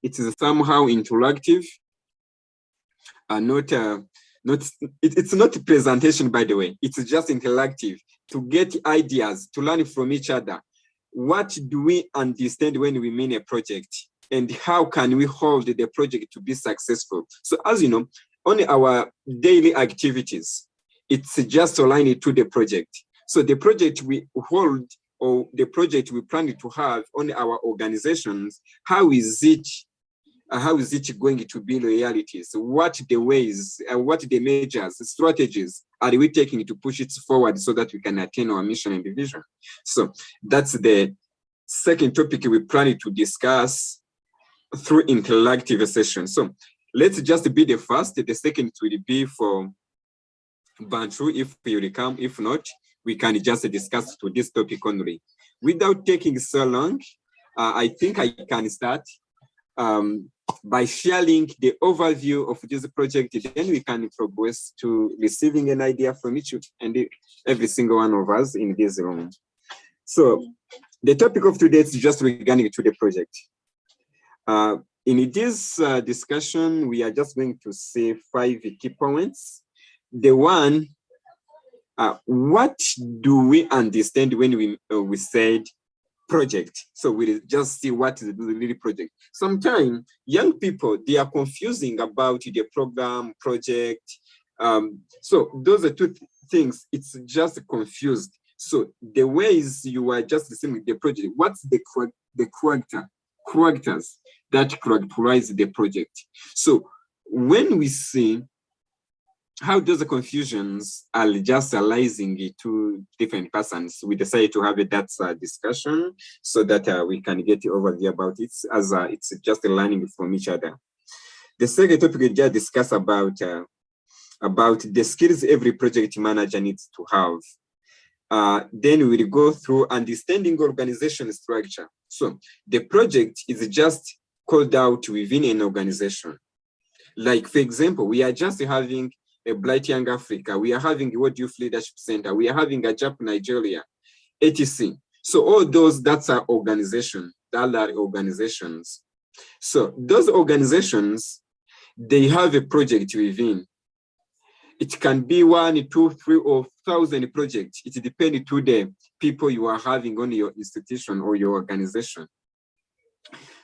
it is somehow interactive, it's not a presentation, by the way. It's just interactive to get ideas, to learn from each other. What do we understand when we mean a project? And how can we hold the project to be successful? So as you know, on our daily activities, it's just aligned to the project. So the project we hold, or the project we plan to have on our organizations, how is it going to be realities? What the ways, what the measures, strategies are we taking to push it forward so that we can attain our mission and vision? So that's the second topic we plan to discuss through interactive sessions. So let's just be the first. The second will be for Bantu if you will come. If not, we can just discuss to this topic only. Without taking so long, I think I can start by sharing the overview of this project. Then we can progress to receiving an idea from each and every single one of us in this room. So the topic of today is just regarding to the project. In this discussion, we are just going to say 5 key points. The one, what do we understand when we said project? So we'll just see what is the really project. Sometimes young people, they are confusing about the program, project. So those are two things. It's just confused. So the ways you are just listening the project, what's the characters that characterize the project? So when we see how those confusions are just arising to different persons, we decided to have that discussion so that we can get the overview about it, as it's just learning from each other. The second topic we just discuss about the skills every project manager needs to have. Then we'll go through understanding organization structure. So the project is just called out within an organization. Like, for example, we are just having a Bright Young Africa, we are having a World Youth Leadership Center, we are having a JAP Nigeria, etc. So all those, that's our organization, that are organizations. So those organizations, they have a project within. It can be 1, 2, 3, or 1,000 projects. It depends to the people you are having on your institution or your organization.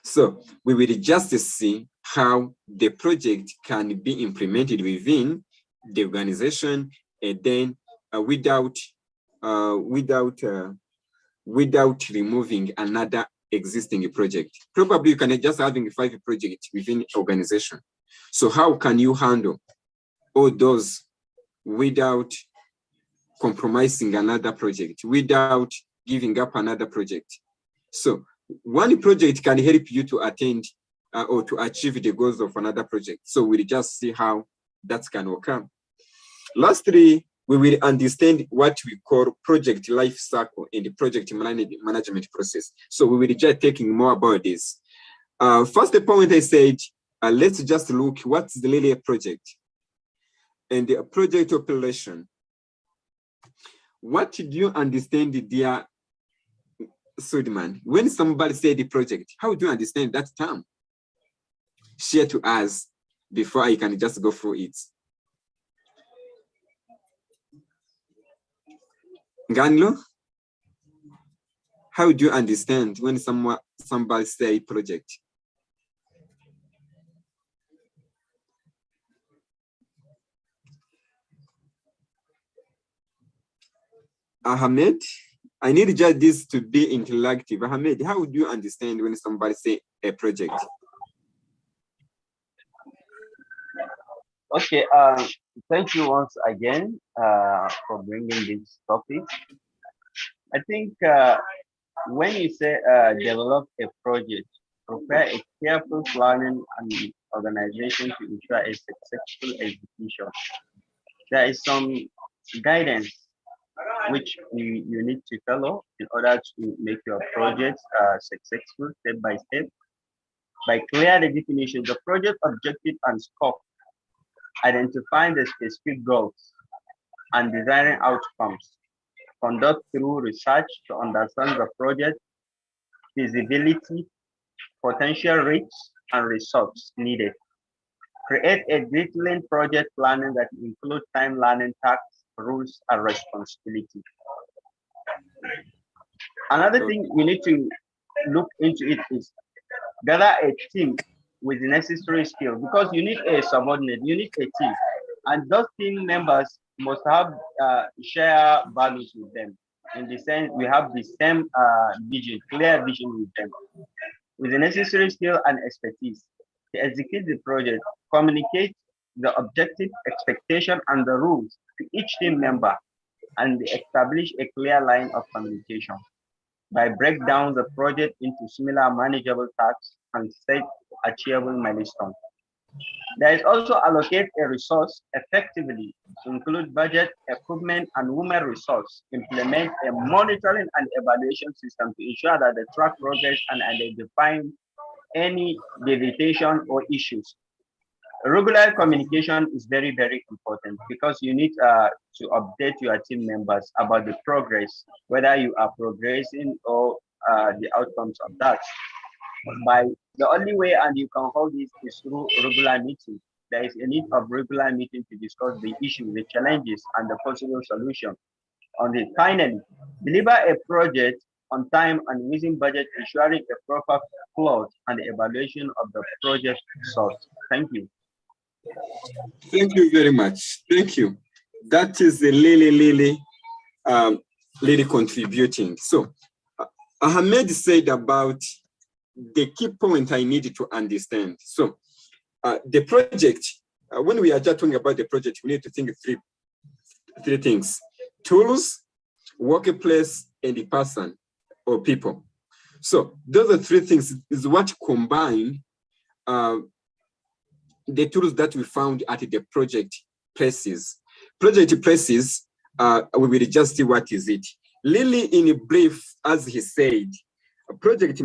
So we will just see how the project can be implemented within the organization, and then without removing another existing project. Probably you can just having 5 projects within organization. So how can you handle all those without compromising another project, without giving up another project? So one project can help you to attend or to achieve the goals of another project. So we'll just see how that can occur. Lastly, we will understand what we call project life cycle in the project management process. So we will just taking more about this. First point I said, let's just look what's the really project and the project operation. What do you understand, dear Sudman? When somebody said the project, how do you understand that term? Share to us before I can just go through it. Ganlo, how do you understand when somebody say project? Ahmed, I need just this to be interactive. Ahmed, how do you understand when somebody say a project? Okay, thank you once again for bringing this topic. I think when you say develop a project, prepare a careful planning and organization to ensure a successful execution. There is some guidance which you need to follow in order to make your project successful step by step. By clear the definition, the project objective and scope, identifying the specific goals and designing outcomes. Conduct through research to understand the project feasibility, potential risks, and resources needed. Create a detailed project planning that includes time learning tasks, rules, and responsibility. Another thing you need to look into it is gather a team with the necessary skill, because you need a subordinate, you need a team, and those team members must have share values with them. In the sense, we have the same vision, clear vision with them, with the necessary skill and expertise to execute the project. Communicate the objective, expectation, and the rules to each team member, and establish a clear line of communication by break down the project into similar manageable tasks and set achievable milestones. There is also allocate a resource effectively to include budget, equipment, and human resource. Implement a monitoring and evaluation system to ensure that the track progress and identify any deviation or issues. Regular communication is very, very important, because you need to update your team members about the progress, whether you are progressing or the outcomes of that. By the only way and you can hold this is through regular meeting. There is a need of regular meeting to discuss the issue, the challenges, and the possible solution. On it, finally, deliver a project on time and within budget, ensuring a proper flow and the evaluation of the project source. Thank you. Thank you very much. Thank you. That is a Lily contributing. So, Ahmed said about the key point I needed to understand. So, the project, when we are just talking about the project, we need to think of three things: tools, workplace, and the person or people. So, those are three things is what combine the tools that we found at the project places. Project places, we will just see what is it. Lily, in brief, as he said, a project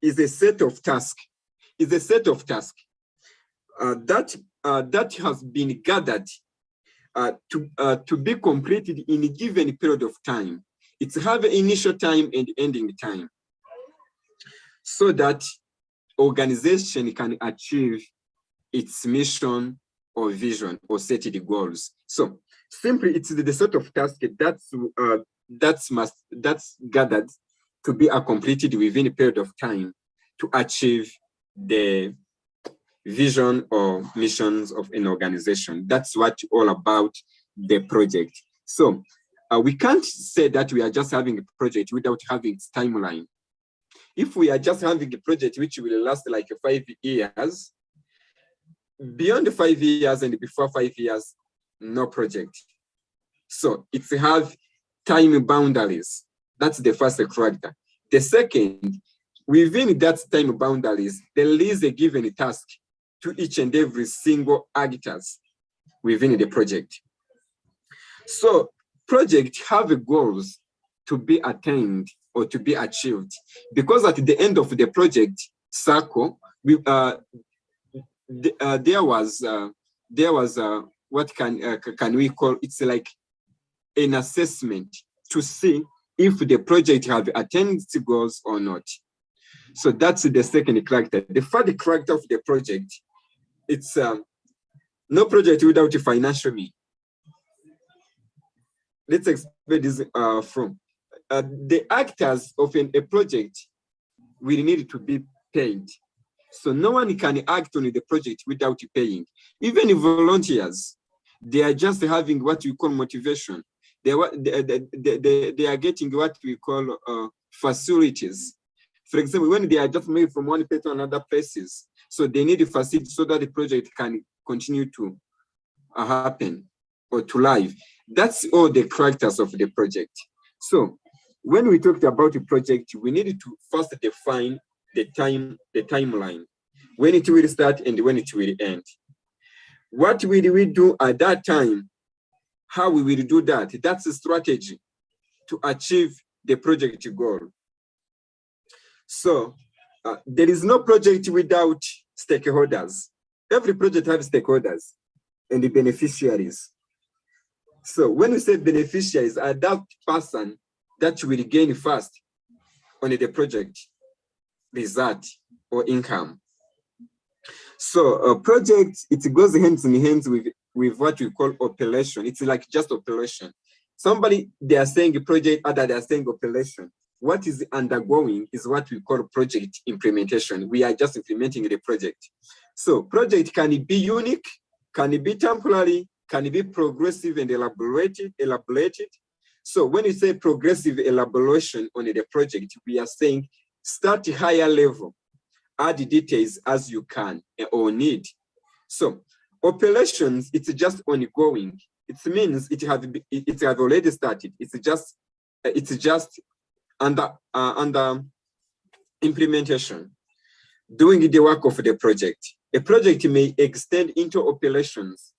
is a set of tasks. Is a set of tasks that has been gathered to be completed in a given period of time. It's have an initial time and ending time, so that organization can achieve its mission or vision or set the goals. So simply, it's the sort of task that's gathered to be completed within a period of time to achieve the vision or missions of an organization. That's what all about the project. So we can't say that we are just having a project without having its timeline. If we are just having a project which will last like 5 years, beyond the 5 years and before 5 years, no project. So it's have time boundaries. That's the first character. The second, within that time boundaries, there is a given task to each and every single actors within the project. So projects have goals to be attained or to be achieved, because at the end of the project cycle, there was what can we call, it's like an assessment to see if the project have attained its goals or not. So that's the second character. The third character of the project, it's no project without a financial mean. Let's explain this from the actors of a project will need to be paid. So no one can act on the project without paying. Even volunteers, they are just having what we call motivation. They are getting what we call facilities. For example, when they are just moving from one place to another places, so they need a facility so that the project can continue to happen or to live. That's all the characters of the project. So when we talked about the project, we needed to first define the timeline, when it will start and when it will end. What will we do at that time? How we will do that? That's a strategy to achieve the project goal. So there is no project without stakeholders. Every project has stakeholders and the beneficiaries. So when we say beneficiaries, are that person that will gain first on the project result or income. So a project, it goes hands in hands with what we call operation. It's like just operation. Somebody, they are saying a project, other they are saying operation. What is undergoing is what we call project implementation. We are just implementing the project. So project can be unique, can be temporary, can be progressive and elaborated. So when you say progressive elaboration on the project, we are saying start higher level, add details as you can or need. So operations, it's just ongoing. It means it has already started. It's just under implementation, doing the work of the project. A project may extend into operations.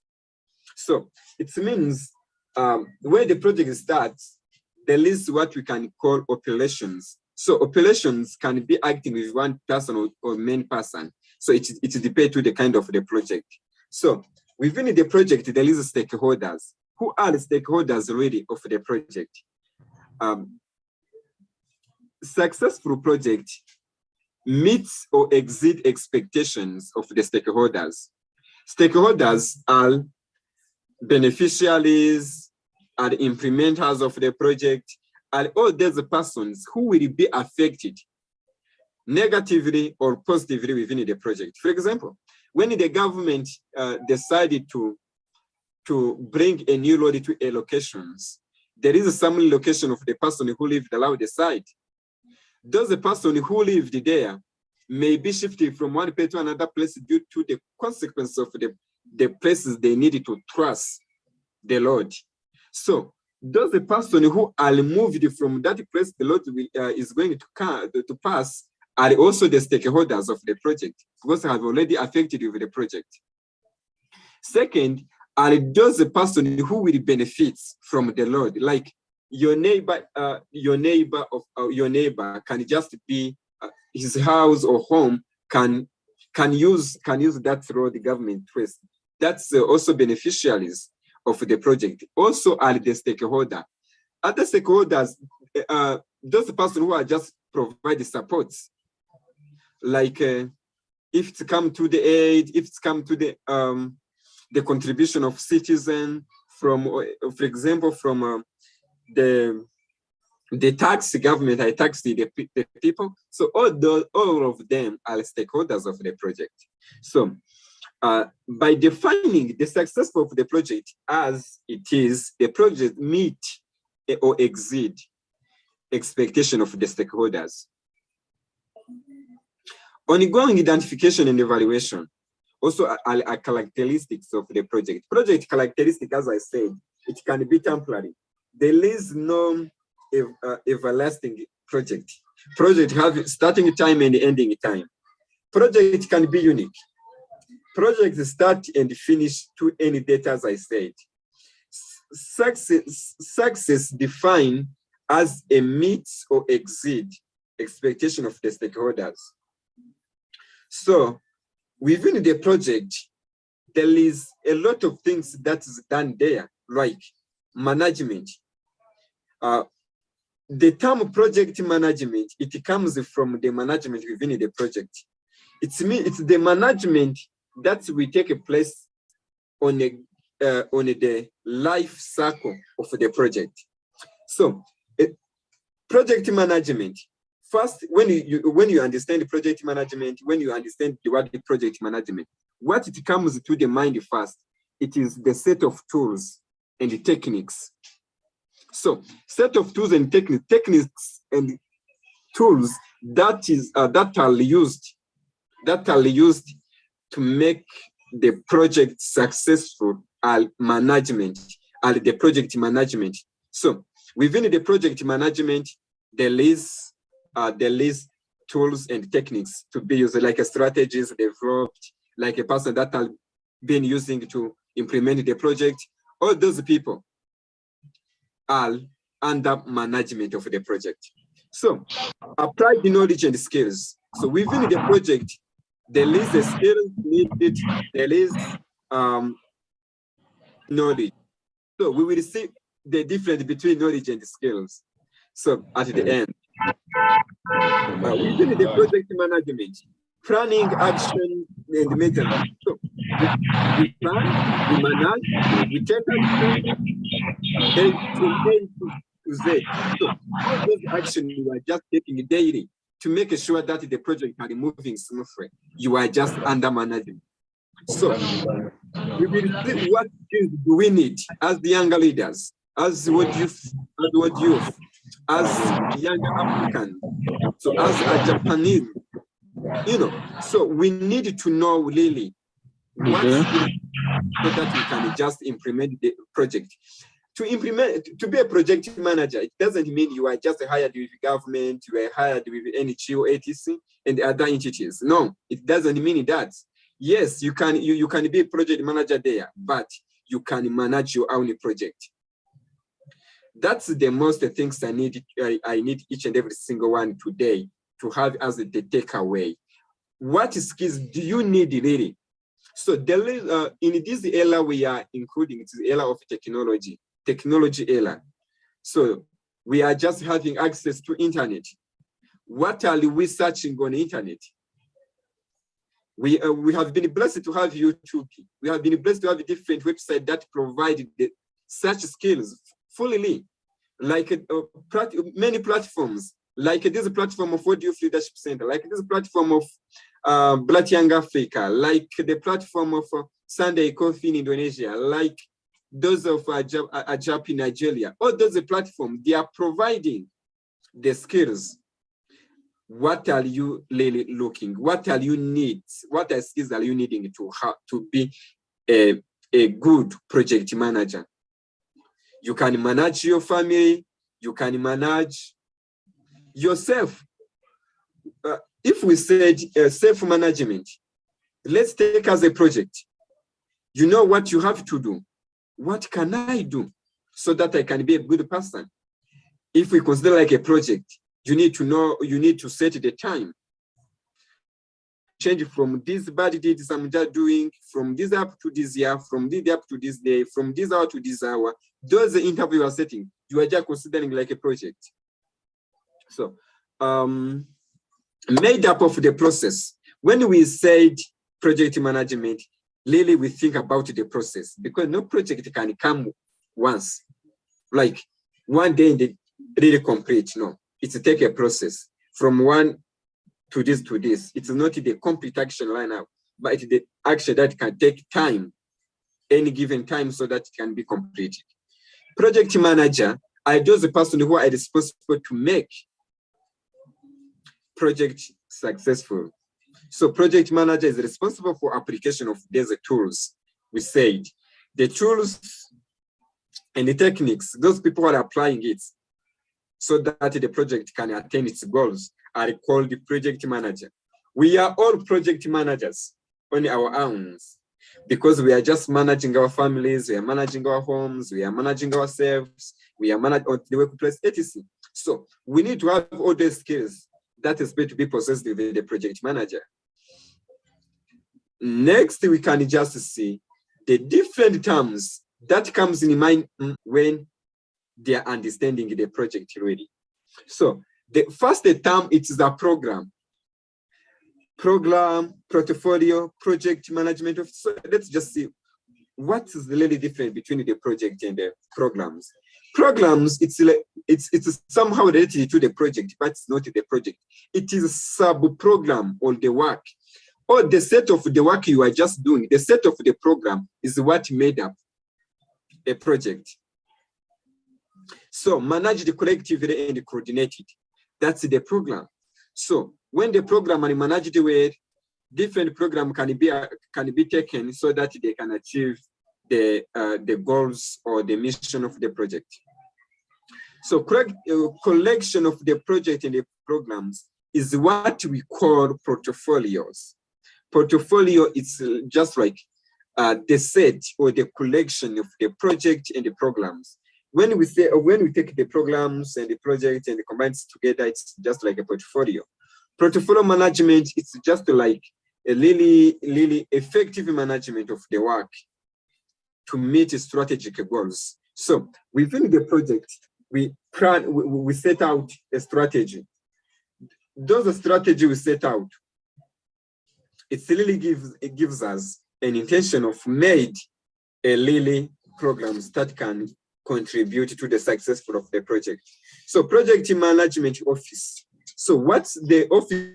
So it means where the project starts, there is what we can call operations. So operations can be acting with one person or main person. So it depends to the kind of the project. So within the project, there is stakeholders. Who are the stakeholders really of the project? Successful project meets or exceed expectations of the stakeholders. Stakeholders are beneficiaries, are implementers of the project, are all those persons who will be affected negatively or positively within the project. For example, when the government decided to bring a new road to a locations, there is some location of the person who lived along the side. Those person who lived there may be shifted from one place to another place due to the consequence of the places they needed to trust the Lord. So those person who are moved from that place the Lord is going to pass are also the stakeholders of the project, because have already affected with the project. Second, are those person who will benefit from the Lord, like your neighbor can just be his house or home can use that road the government trusts. That's also beneficiaries of the project. Also are the stakeholder. Other stakeholders, those person who are just provide the support, like if it's come to the aid, if it's come to the contribution of citizen from, for example, from the tax government, I tax the people. So all of them are stakeholders of the project. So by defining the success of the project as it is, the project meet or exceed expectation of the stakeholders. Ongoing identification and evaluation also are characteristics of the project. Project characteristic, as I said, it can be temporary. There is no everlasting project. Project have starting time and ending time. Project can be unique. Projects start and finish to any date, as I said. Success defined as a meet or exceed expectation of the stakeholders. So within the project, there is a lot of things that is done there, like management. The term project management, it comes from the management within the project. It's the management that will take place on the life cycle of the project. So project management, first, when you understand project management, when you understand the word project management, what it comes to the mind first, it is the set of tools and the techniques. So set of tools and techniques and tools that are used to make the project successful are management, are the project management. So within the project management, there is tools and techniques to be used, like strategies developed, like a person that has been using to implement the project. All those people are under management of the project. So apply the knowledge and skills. So within the project, there is a skill needed, there is knowledge. So we will see the difference between knowledge and skills. So at the end, within the project management, planning, action, and measurement. So we plan, we manage, we take action, and from A to Z. So all those actions you are just taking daily to make sure that the project are moving smoothly. You are just under management. So we will see what skills do we need as the younger leaders, as what youth, as younger Africans, so as a Japanese, so we need to know really what skills so that we can just implement the project. To be a project manager, it doesn't mean you are just hired with government, you are hired with NGO, ATC, and other entities. No, it doesn't mean that. Yes, you can be a project manager there, but you can manage your own project. That's the most things I need each and every single one today to have as the takeaway. What skills do you need really? So there is, in this era we are including, it's the era of technology era. So we are just having access to internet. What are we searching on the internet? We have been blessed to have YouTube. We have been blessed to have different websites that provide such skills fully, like many platforms, like this platform of World Youth Leadership Center, like this platform of Black Young Africa, like the platform of Sunday Coffee in Indonesia, like those of Ajap in Nigeria. All those platforms, they are providing the skills. What are you really looking? What are you need? What skills are you needing to be a good project manager? You can manage your family. You can manage yourself. If we said self-management, let's take as a project. You know what you have to do. What can I do so that I can be a good person? If we consider like a project, you need to know, you need to set the time. Change from this bad deeds I'm just doing, from this up to this year, from this up to this day, from this hour to this hour. Those interview you are setting, you are just considering like a project. So, made up of the process. When we said project management, really we think about the process, because no project can come once, like one day and really complete. No, it's take a process from one to this to this. It's not the complete action line up, but it's the action that can take time, any given time, so that it can be completed. Project manager are those person who are responsible to make project successful. So project manager is responsible for application of these tools. We said the tools and the techniques, those people are applying it so that the project can attain its goals are called the project manager. We are all project managers on our own because we are just managing our families, we are managing our homes, we are managing ourselves, we are managing the workplace, etc. So we need to have all these skills that is going to be possessed with the project manager. Next, we can just see the different terms that comes in mind when they are understanding the project really. So the first term, it is a program, portfolio, project management. So let's just see what is really different between the project and the programs. Programs, it's somehow related to the project, but it's not the project. It is a sub-program on the work, or the set of the work you are just doing. The set of the program is what made up a project. So managed collectively and coordinated. That's the program. So when the program is managed well, different program can be taken so that they can achieve the goals or the mission of the project. So collection of the project and the programs is what we call portfolios. Portfolio is just like the set or the collection of the project and the programs. When we take the programs and the project and the combines together, it's just like a portfolio. Portfolio management, it's just like a really effective management of the work to meet strategic goals. So within the project, we set out a strategy. Those strategy we set out, it gives us an intention of made a really programs that can contribute to the success of the project. So project management office. So what's the office